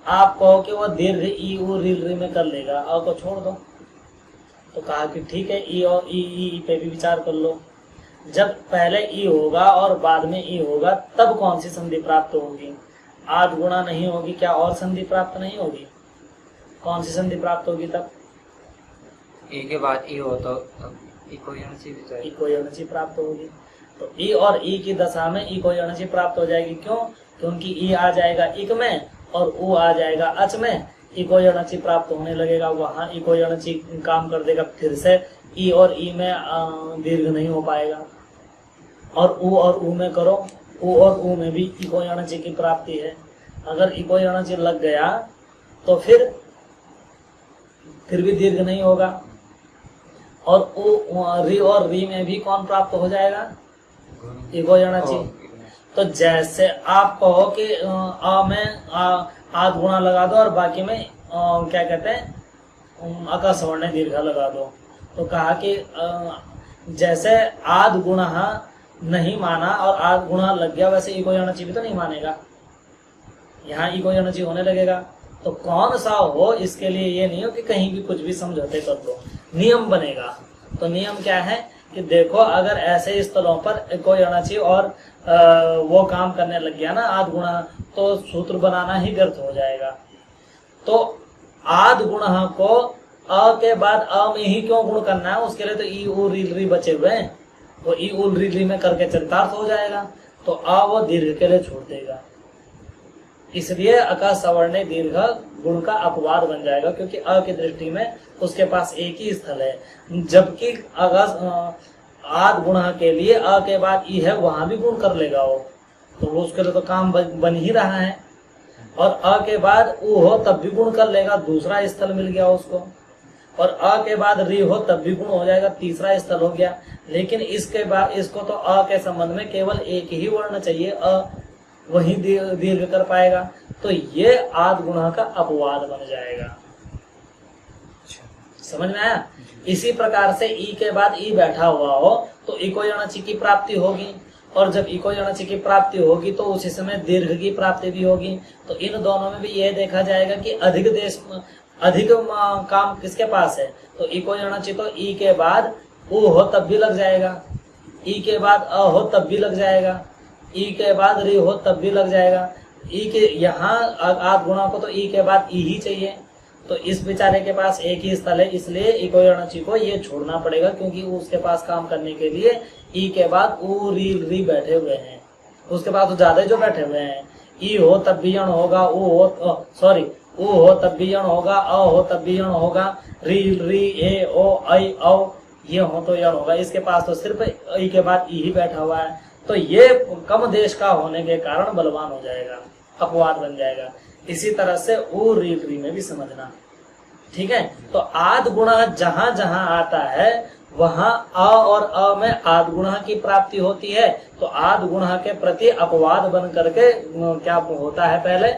आप कहो कि वो दीर्घ ई उ री में कर लेगा, अ को छोड़ दो, तो कहा कि ठीक है ई और ई पे भी विचार कर लो। जब पहले ई होगा और बाद में ई होगा तब कौन सी संधि प्राप्त होगी? आद गुणा नहीं होगी, क्या और संधि प्राप्त नहीं होगी? कौन सी संधि प्राप्त होगी तब? ए के बाद ई हो तो इको एनर्जी भी तो है। इको एनर्जी प्राप्त होगी। तो ई और ई की दशा में इको एनर्जी प्राप्त हो जाएगी। क्यों? क्योंकि ई आ जाएगा इक में और ऊ आ जाएगा अच में। इको एनर्जी प्राप्त होने लगेगा, वहां इको एनर्जी काम कर देगा। फिर से ई और ई में दीर्घ नहीं हो पाएगा। और ऊ में करो, ऊ और ऊ में भी इको एनर्जी की प्राप्ति है। अगर इको एनर्जी लग गया तो फिर भी दीर्घ नहीं होगा। और री और री में भी कौन प्राप्त हो जाएगा? Eco energy. तो जैसे आप कहो कि आ में आध गुणा लगा दो और बाकी में क्या कहते हैं अका सवर्ण दीर्घ लगा दो। तो कहा कि जैसे आध गुणा नहीं माना और आध गुणा लग गया, वैसे इको एनर्जी भी तो नहीं मानेगा, यहाँ इको एनर्जी होने लगेगा। तो कौन सा हो, इसके लिए ये नहीं हो कि कहीं भी कुछ भी समझौते कर दो, नियम बनेगा। तो नियम क्या है कि देखो, अगर ऐसे स्थलों पर इको एनर्जी और वो काम करने लग गया ना आध गुणा, तो सूत्र बनाना ही व्यर्थ हो जाएगा। तो आध गुणा को अ के बाद अ में ही क्यों गुण करना है? उसके लिए तो ई उ री री बचे हुए हैं, वो ई उ री री में करके चरितार्थ हो जाएगा। तो अ वो दीर्घ के लिए छोड़ देगा, इसलिए अका सवर्ण दीर्घ गुण का अपवाद बन जाएगा, क्योंकि अ की दृष्टि में उसके पास एक ही स्थल है। जबकि अगर आध गुणा के लिए अ के बाद ई है, वहां भी गुण कर लेगा वो, तो वो उसके लिए तो काम बन ही रहा है। और अ के बाद उ हो तब भी गुण कर लेगा, दूसरा स्थल मिल गया उसको। और अ के बाद री हो तब भी गुण हो जाएगा, तीसरा स्थल हो गया। लेकिन इसके बाद इसको तो अ के संबंध में केवल एक ही वर्ण चाहिए, अ वही दीर्घ कर पाएगा। तो ये आध गुणा का अपवाद बन जाएगा। समझ में आया? इसी प्रकार से ई के बाद ई बैठा हुआ हो तो इको एनर्जी की प्राप्ति होगी, और जब इको एनर्जी की प्राप्ति होगी तो उसी समय दीर्घ की प्राप्ति भी होगी। तो इन दोनों में भी यह देखा जाएगा कि अधिक काम किसके पास है। तो इको एनर्जी तो ई के बाद उ हो तब भी लग जाएगा, ई के बाद अ हो तब भी लग जाएगा, ई के बाद री हो तब भी लग जाएगा। ई के यहाँ आध गुणा को तो ई के बाद ई ही चाहिए। तो इस बेचारे के पास एक ही स्थल है, इसलिए इको एनर्जी को ये छोड़ना पड़ेगा, क्योंकि उसके पास काम करने के लिए ई के बाद उ री बैठे हुए हैं। उसके पास तो ज्यादा जो बैठे हुए हैं। ई हो तब भी यण होगा, उ हो तब भी यण होगा, अ हो तब भी यण होगा, री ए ओ ऐ औ ये हो तो यण होगा। इसके पास तो सिर्फ ई के बाद ई ही बैठा हुआ है। तो ये कम देश का होने के कारण बलवान हो जाएगा, अपवाद बन जाएगा। इसी तरह से उ री में भी समझना, ठीक है। तो आध गुणा जहां जहां आता है वहां अ और अ में आध गुणा की प्राप्ति होती है। तो आध गुणा के प्रति अपवाद बन करके क्या होता है? पहले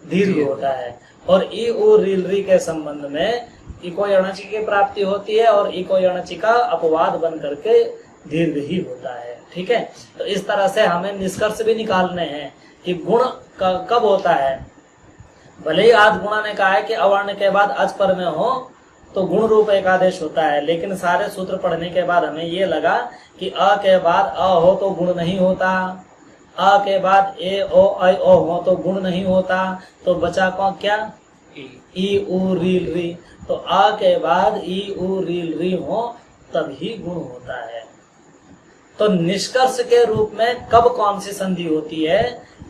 दीर्घ होता है। और ई उ री के संबंध में इको एनर्जी की प्राप्ति होती है और इको एनर्जी का अपवाद बन करके दीर्घ ही होता है, ठीक है। तो इस तरह से हमें निष्कर्ष भी निकालने हैं कि गुण कब होता है। भले ही आध गुणा ने कहा है कि अवर्ण के बाद अच पर में हो तो गुण रूप एक आदेश होता है, लेकिन सारे सूत्र पढ़ने के बाद हमें ये लगा कि अ के बाद अ हो तो गुण नहीं होता, अ के बाद ए ओ ऐ ओ हो तो गुण नहीं होता। तो बचा कौन? क्या? ई उ री। तो अ के बाद ई उ री हो तभी गुण होता है। तो निष्कर्ष के रूप में कब कौन सी संधि होती है,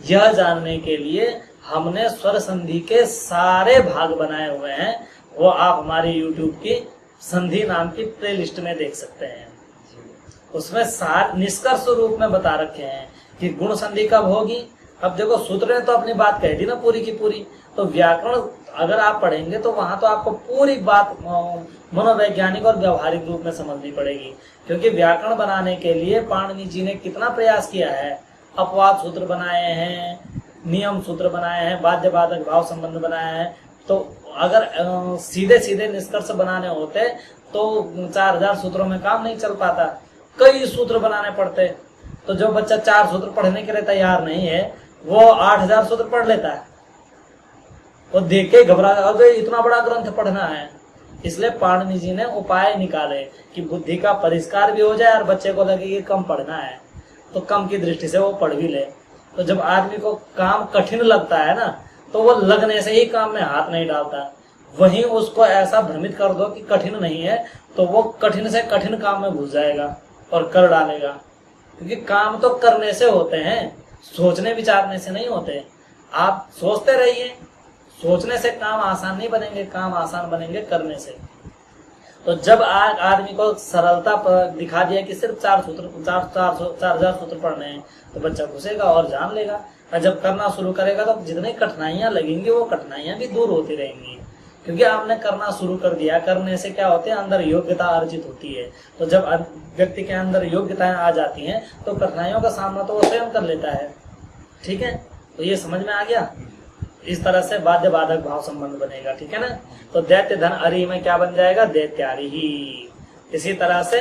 यह जानने के लिए हमने स्वर संधि के सारे भाग बनाए हुए हैं। वो आप हमारी YouTube की संधि नाम की प्लेलिस्ट में देख सकते हैं। उसमें निष्कर्ष रूप में बता रखे हैं कि गुण संधि कब होगी। अब देखो, सूत्र ने तो अपनी बात कह दी ना पूरी की पूरी। तो व्याकरण अगर आप पढ़ेंगे तो वहां तो आपको पूरी बात मनोवैज्ञानिक और व्यवहारिक रूप में समझनी पड़ेगी, क्योंकि व्याकरण बनाने के लिए पाणिनि जी ने कितना प्रयास किया है। अपवाद सूत्र बनाए हैं, नियम सूत्र बनाए हैं, बाध्य बाधक भाव संबंध बनाया है। तो अगर सीधे सीधे निष्कर्ष बनाने होते तो 4000 सूत्रों में काम नहीं चल पाता, कई सूत्र बनाने पड़ते। तो जो बच्चा 4 सूत्र पढ़ने के लिए तैयार नहीं है वो 8000 सूत्र पढ़ लेता है, वो देख के घबरा, अरे इतना बड़ा ग्रंथ पढ़ना है। इसलिए पाणिनि जी ने उपाय निकाले कि बुद्धि का परिष्कार भी हो जाए और बच्चे को लगे कि कम पढ़ना है तो कम की दृष्टि से वो पढ़ भी ले। तो जब आदमी को काम कठिन लगता है ना, तो वो लगने से ही काम में हाथ नहीं डालता। वहीं उसको ऐसा भ्रमित कर दो कि कठिन नहीं है, तो वो कठिन से कठिन काम में घुस जाएगा और कर डालेगा। क्योंकि काम तो करने से होते हैं, सोचने विचारने से नहीं होते। आप सोचते रहिए, सोचने से काम आसान नहीं बनेंगे, काम आसान बनेंगे करने से। तो जब आदमी को सरलता पर दिखा दिया कि सिर्फ 4,000 सूत्र पढ़ने हैं, तो बच्चा घुसेगा और जान लेगा। और जब करना शुरू करेगा तो जितनी कठिनाइयां लगेंगी वो कठिनाइयां भी दूर होती रहेंगी, क्योंकि आपने करना शुरू कर दिया। करने से क्या होते हैं, अंदर योग्यता अर्जित होती है। तो जब व्यक्ति के अंदर योग्यताएं आ जाती हैं तो कठिनाइयों का सामना तो वो स्वयं कर लेता है। ठीक है, तो ये समझ में आ गया। इस तरह से बाध्य बाधक भाव संबंध बनेगा। ठीक है ना। तो दैत्य धन अरि में क्या बन जाएगा, दैत्यारि ही। इसी तरह से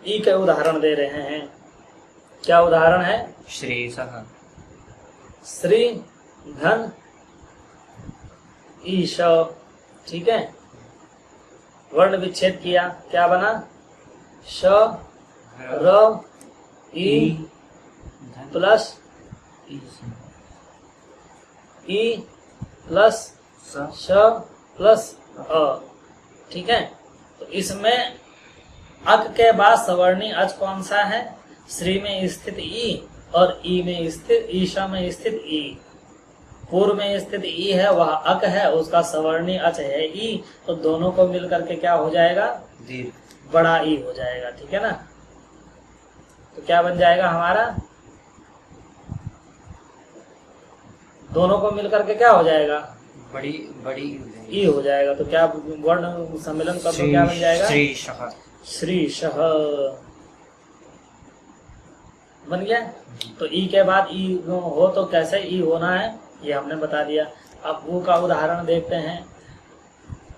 ई के उदाहरण दे रहे हैं। क्या उदाहरण है, श्रेयसः, श्री, धन, ईश। ठीक है, वर्ण विच्छेद किया, क्या बना, श र ई प्लस ई प्लस श प्लस अ। ठीक है, तो इसमें अक के बाद सवर्णी अच कौन सा है, श्री में स्थित ई और ई में स्थित, ईशा में स्थित ई। पूर्व में स्थित ई है वह अक है, उसका सवर्णी अच है ई। तो दोनों को मिलकर के क्या हो जाएगा, बड़ा ई हो जाएगा। ठीक है ना। तो क्या बन जाएगा हमारा, दोनों को मिलकर के क्या हो जाएगा, बड़ी ई हो जाएगा। तो क्या वर्ण सम्मेलन कर तो क्या बन जाएगा, श्रीशः बन गया। तो ई के बाद ई हो तो कैसे ई होना है ये हमने बता दिया। अब ऊ का उदाहरण देखते हैं,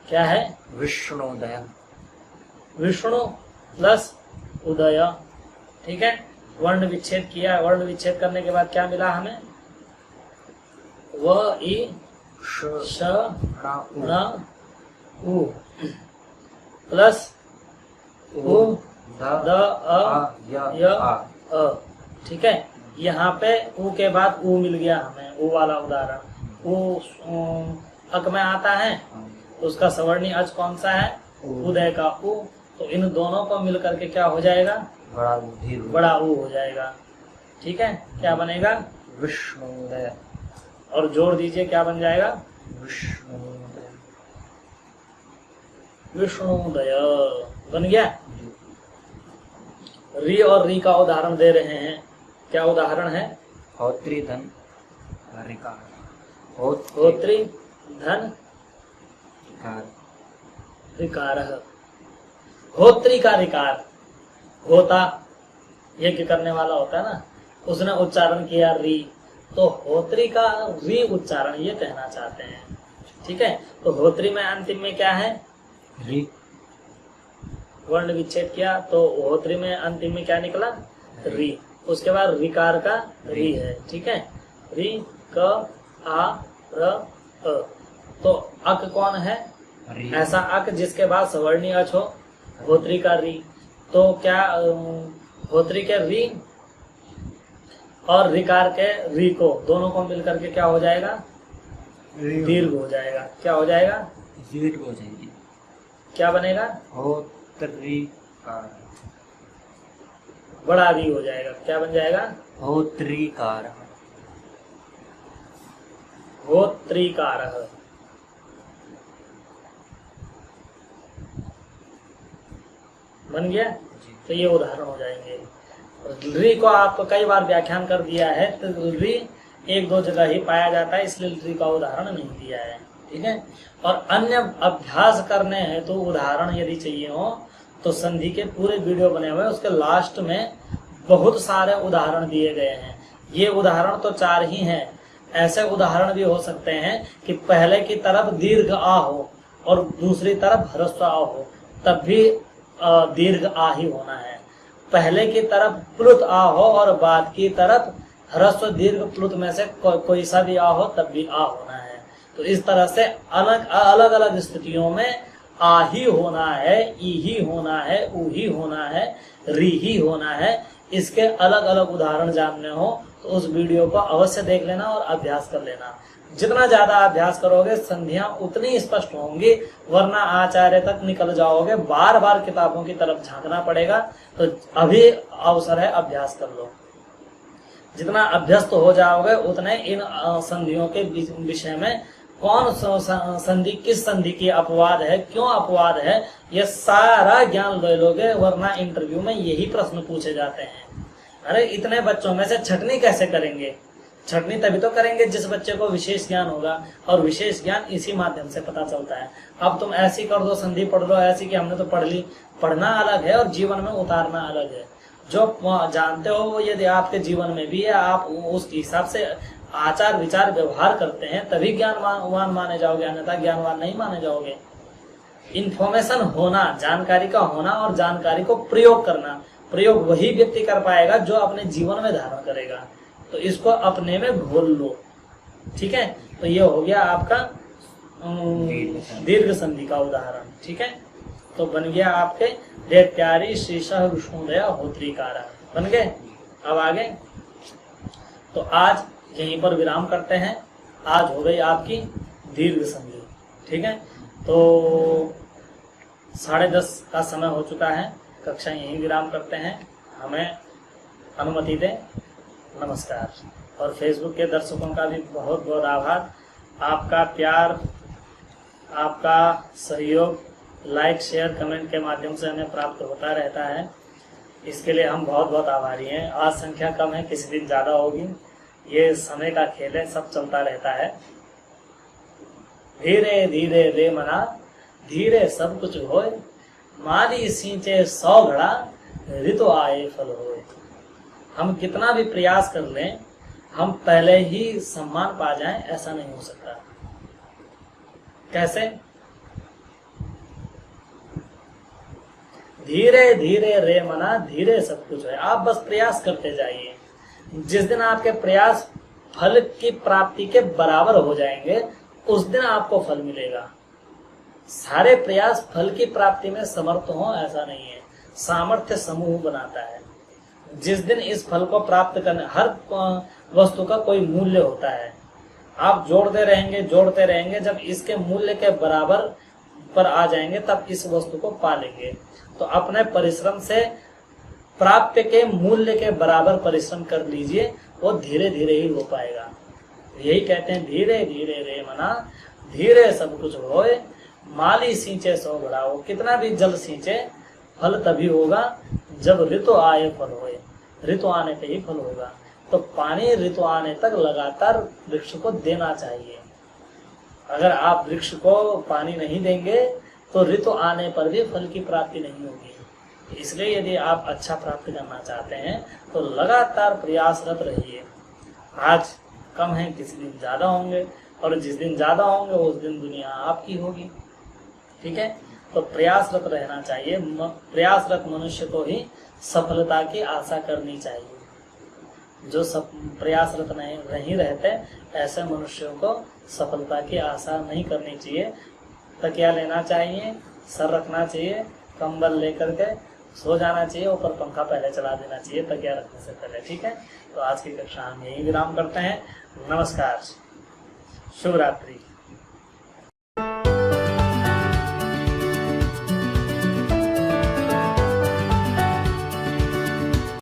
क्या है, विष्णुदय, विष्णु प्लस उदय। ठीक है, वर्ण विच्छेद किया। वर्ण विच्छेद करने के बाद क्या मिला हमें, व ई श न उ प्लस उ द अ य अ। ठीक है, यहाँ पे उ के बाद उ मिल गया हमें, उ वाला उदाहरण। उ अक में आता है, उसका सवर्णी अच कौन सा है, उदय का उ। तो इन दोनों को मिलकर के क्या हो जाएगा, बड़ा उ हो जाएगा। ठीक है, क्या बनेगा, विष्णुदय। और जोड़ दीजिए, क्या बन जाएगा, विष्णुदय, विष्णुदय बन गया। री और री का उदाहरण दे रहे हैं। क्या उदाहरण है, होत्री धन ऋकार, होत्री धन ऋकार। होत्री का ऋकार, होता यज्ञ करने वाला होता है ना, उसने उच्चारण किया री, तो होत्री का री उच्चारण ये कहना चाहते हैं। ठीक है, तो होत्री में अंतिम में क्या है, री। वर्ण विच्छेद किया तो होत्री में अंतिम में क्या निकला, री। उसके बाद ऋकार का री है। ठीक है, री क आ र अ। तो अक कौन है, ऐसा अक जिसके बाद सवर्णी अच हो, होत्री का री। तो क्या होत्री के री और ऋकार के री को दोनों को मिलकर के क्या हो जाएगा, दीर्घ हो जाएगा। क्या हो जाएगा, दीर्घ हो जाएगी। क्या बनेगा, होत्रिकार, बड़ा री हो जाएगा। क्या बन जाएगा, होत्रिकार, होत्रिकार। बन गया। तो ये उदाहरण हो जाएंगे। री को आपको कई बार व्याख्यान कर दिया है, तो री एक दो जगह ही पाया जाता है, इसलिए री का उदाहरण नहीं दिया है। ठीक है, और अन्य अभ्यास करने हैं तो उदाहरण यदि चाहिए हो तो संधि के पूरे वीडियो बने हुए हैं, उसके लास्ट में बहुत सारे उदाहरण दिए गए हैं। ये उदाहरण तो 4 ही हैं। ऐसे उदाहरण भी हो सकते हैं कि पहले की तरफ दीर्घ आ हो और दूसरी तरफ ह्रस्व आ हो, तब भी दीर्घ आ ही होना है। पहले की तरफ प्लुत आ हो और बाद की तरफ ह्रस्व दीर्घ प्लुत में से कोई सा भी आ हो, तब भी आ होना है। तो इस तरह से अलग अलग स्थितियों में आ ही होना है, ई ही होना है, ऊ ही होना है, री ही होना है। इसके अलग अलग उदाहरण जानने हो तो उस वीडियो को अवश्य देख लेना और अभ्यास कर लेना। जितना ज्यादा अभ्यास करोगे संधियां उतनी स्पष्ट होंगी, वरना आचार्य तक निकल जाओगे, बार बार किताबों की तरफ झांकना पड़ेगा। तो अभी अवसर है, अभ्यास कर लो। जितना अभ्यस्त हो जाओगे उतने इन संधियों के विषय में कौन संधि, किस संधि की अपवाद है, क्यों अपवाद है, ये सारा ज्ञान ले लोगे। वरना इंटरव्यू में यही प्रश्न पूछे जाते हैं। अरे इतने बच्चों में से छटनी कैसे करेंगे? छटनी तभी तो करेंगे जिस बच्चे को विशेष ज्ञान होगा, और विशेष ज्ञान इसी माध्यम से पता चलता है। अब तुम ऐसी कर दो, संधि पढ़ लो ऐसी कि हमने तो पढ़ ली, पढ़ना अलग है और जीवन में उतारना अलग है। जो जानते हो वो यदि आपके जीवन में भी है, आप उस हिसाब से आचार विचार व्यवहार करते हैं, तभी ज्ञानवान माने जाओगे, अन्यथा ज्ञानवान नहीं माने जाओगे। इंफॉर्मेशन होना, जानकारी का होना, और जानकारी को प्रयोग करना, प्रयोग वही व्यक्ति कर पाएगा जो अपने जीवन में धारण करेगा। तो इसको अपने में घोल लो, ठीक है। तो ये हो गया आपका दीर्घ संधि का उदाहरण, ठीक है। तो बन गया आपके दैत्यारी शीशा विष्णुदया होत्रिकारा, बन गए। अब आगे, तो आज यहीं पर विराम करते हैं। आज हो गई आपकी दीर्घ संधि, ठीक है। तो 10:30 का समय हो चुका है, कक्षा यहीं विराम करते हैं। हमें अनुमति दें। नमस्कार। और फेसबुक के दर्शकों का भी बहुत बहुत आभार। आपका प्यार, आपका सहयोग लाइक शेयर कमेंट के माध्यम से हमें प्राप्त होता रहता है, इसके लिए हम बहुत बहुत आभारी हैं। आज संख्या कम है, किसी दिन ज़्यादा होगी, ये समय का खेल है, सब चलता रहता है। धीरे धीरे रे मना, धीरे सब कुछ होए, माली सींचे 100 घड़ा, ऋतु आए फल होए। हम कितना भी प्रयास कर लें, हम पहले ही सम्मान पा जाएं, ऐसा नहीं हो सकता। कैसे? धीरे धीरे रे मना, धीरे सब कुछ है। आप बस प्रयास करते जाइए। जिस दिन आपके प्रयास फल की प्राप्ति के बराबर हो जाएंगे, उस दिन आपको फल मिलेगा। सारे प्रयास फल की प्राप्ति में समर्थ हो ऐसा नहीं है, सामर्थ्य समूह बनाता है। जिस दिन इस फल को प्राप्त करने, हर वस्तु का कोई मूल्य होता है। आप जोड़ते रहेंगे, जब इसके मूल्य के बराबर पर आ जाएंगे तब इस वस्तु को पा लेंगे। तो अपने परिश्रम से प्राप्य के मूल्य के बराबर परिश्रम कर लीजिए, वो धीरे धीरे ही हो पाएगा। यही कहते हैं, धीरे धीरे रे मना, धीरे सब कुछ होए, माली सींचे 100 घड़ा। वो कितना भी जल सींचे, फल तभी होगा जब ऋतु आए फल होए। ऋतु आने पे ही फल होगा। तो पानी ऋतु आने तक लगातार वृक्ष को देना चाहिए। अगर आप वृक्ष को पानी नहीं देंगे तो ऋतु आने पर भी फल की प्राप्ति नहीं होगी। इसलिए यदि आप अच्छा प्राप्त करना चाहते हैं तो लगातार प्रयासरत रहिए। आज कम है, किसी दिन ज्यादा होंगे, और जिस दिन ज्यादा होंगे उस दिन दुनिया आपकी होगी, ठीक है। तो प्रयासरत रहना चाहिए। प्रयासरत मनुष्य को ही सफलता की आशा करनी चाहिए। जो सब प्रयासरत नहीं रहते, ऐसे मनुष्यों को सफलता की आशा नहीं करनी चाहिए। तकिया लेना चाहिए, सर रखना चाहिए, कंबल लेकर के सो जाना चाहिए, ऊपर पंखा पहले चला देना चाहिए तकिया रखने से पहले, ठीक है। तो आज की कक्षा हम यही विराम करते हैं। नमस्कार, शुभ रात्रि।